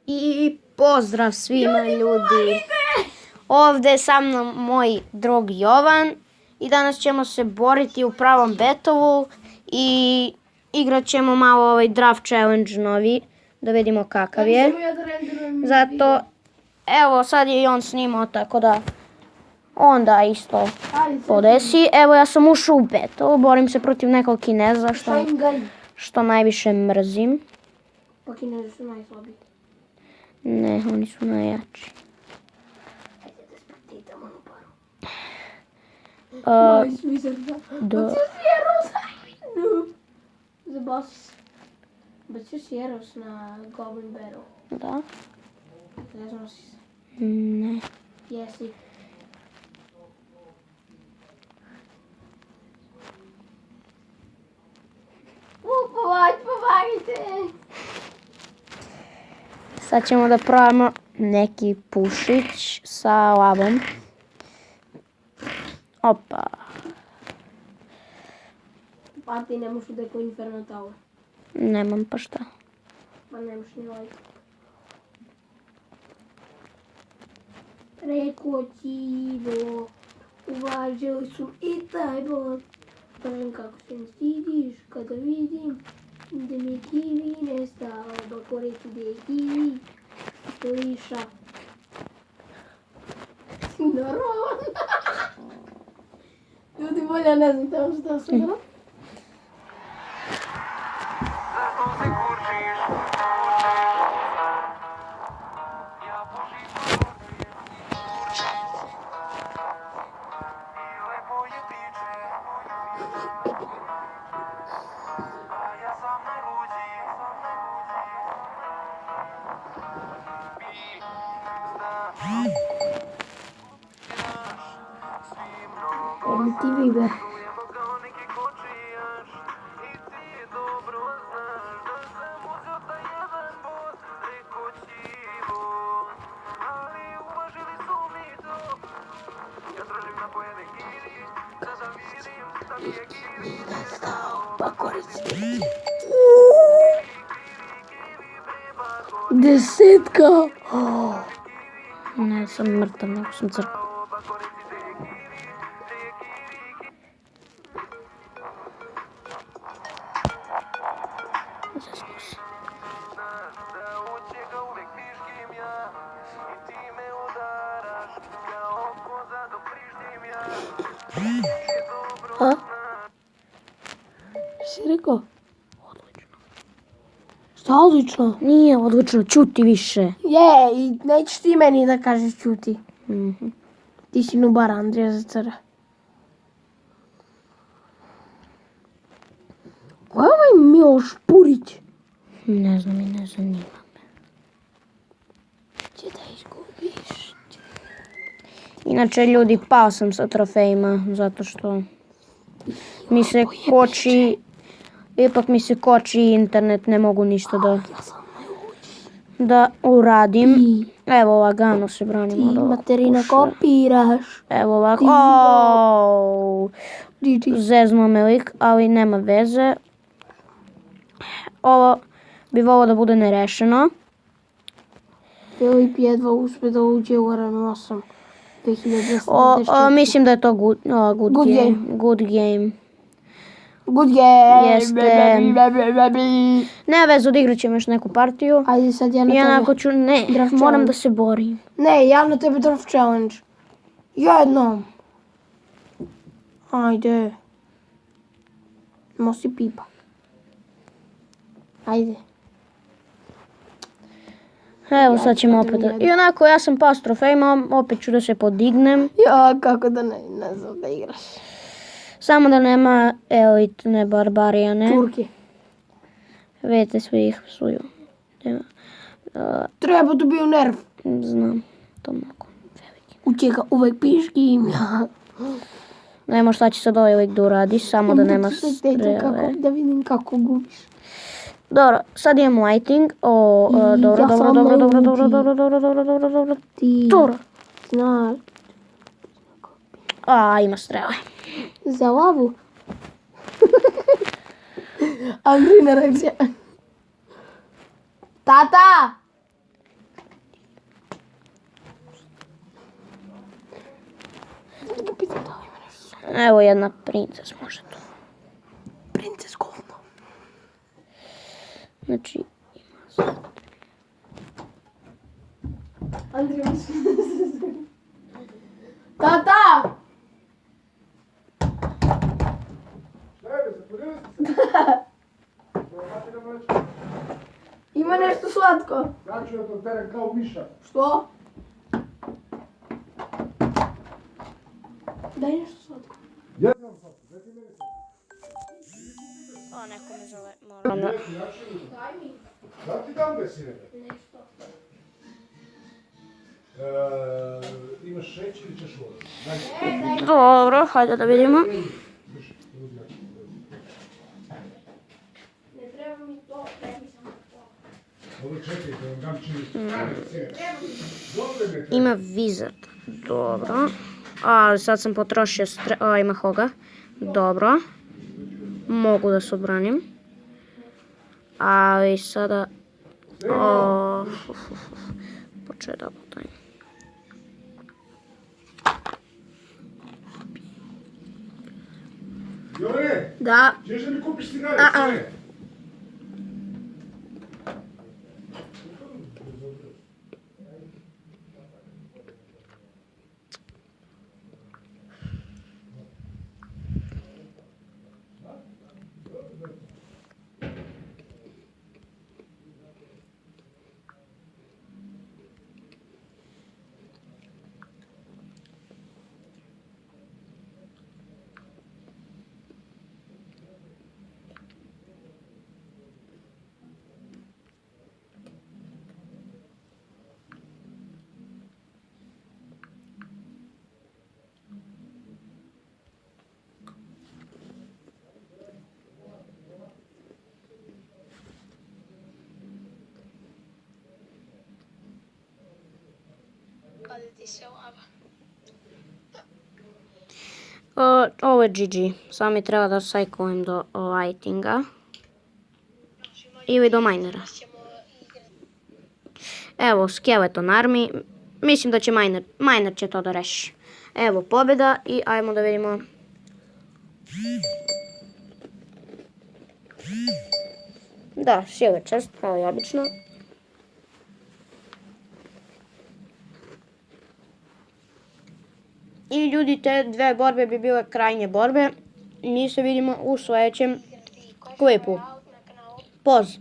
I pozdrav svima ljudi. Ovdje je sa mnom moj drug Jovan i danas ćemo se boriti u pravom betovu i igrat ćemo malo ovaj draft challenge novi da vidimo kakav je. Zato, evo sad je i on snimao tako da onda isto podesi. Evo ja sam ušao u betovu, borim se protiv nekog Kineza što najviše mrzim. Pa Kinezi su najslabiji. Ne, oni su najjači. Ajde da spratitamo u paru. Da. Bacio si Eros na Goblin Battle. Da? Ne znam si se. Ne. Jesi. Pomagajte! Sad ćemo da probamo neki pušić sa lavom. Opa. Pa ti ne možeš udeko Inferno Tower. Nemam pa šta. Pa ne možeš ni like. Rekao ti bo, uvažili su i taj bod. Kažem kako se ne stidiš kada vidim da mi kiwi nestao, bakoreću gdje je kiwi, liša. Naravno. Ljudi bolje ne znam tamo što sam igrao. Ti vibe. Desetka! Ne, sam mrtav, nego sam crkao. Zaspo se. A? Si rekao? Odlično. Šta odlično? Nije odlično, čuti više. Je, i nećeš ti meni da kažeš čuti. Mhm. Ti si nubara Andrija za cara. Ko je ovaj Miloš Purić? Ne znam i ne zanima me. Če da izgubiš. Inače ljudi, pao sam sa trofejima zato što mi se koči, ipak mi se koči internet, ne mogu ništa da uradim. Evo lagano se branim od Ti ovog materina puša. kopiraš. Evo ovako, zeznuo me lik, ali nema veze. Ovo bi volio da bude nerešeno. Filip jedva uspe da uđe u Arenu 8. 2224. Mislim da je to good Good game. game. Good game. Good game. Jeste. Ne veze, odigrat ćemo još neku partiju. Ajde sad ja na I tebe. onako ću, ne, Draft moram challenge. da se borim. Ne, ja na tebe draft challenge. Jednom. Ajde. Nosi pipa. Ajde. Evo sad ćemo opet. I onako ja sam pao s trofejima, opet ću da se podignem. Ja, kako da ne znam da igraš. Samo da nema elitne barbarijane. Turke. Vidite, svi ih psuju. Treba da bio nerv. Znam, to mnogo veliki. U čega uvek piški imja. Nemo šta će sad ovaj lik da uradi, samo da nema strele. Da vidim kako gubiš. Dobro, sad imam lighting. Dobro. Ti Dobro. znaš. Ima strele. Za lavu. Andrina reakcija. Tata! Evo jedna princes može tu. Princes govno. Znači, Andrija, Tata! Ima nešto slatko. Ja ću da to terem kao miša. Što? Daj nešto slatko. Ja sam sad, daj ti meni sad. o, neko me zove. Moram da... Daj mi Da ti dam da sine. nešto. Imaš šećer ili ćeš vodu? Dobro, hajde da vidimo. Ne treba mi to, daj mi samo to. Ovo čekaj, da vam dam čini. Dobro me te. Ima Wizard. Dobro. Ali sad sam potrošio ima Hoga. Dobro. Mogu da se odbranim. Ali sada... Počeo je double time. Jovane, Da. ćeš da mi kupiš cigaret, sine? Ovo je GG. Samo mi treba da sajkujem do lightinga. Ili do minera. Evo, Skeleton Army. Mislim da će miner će to da reši. Evo, pobjeda i ajmo da vidimo. Da, silver chest, kao i obično. I ljudi, te dve borbe bi bile krajnje borbe. Mi se vidimo u sljedećem klipu. Poz!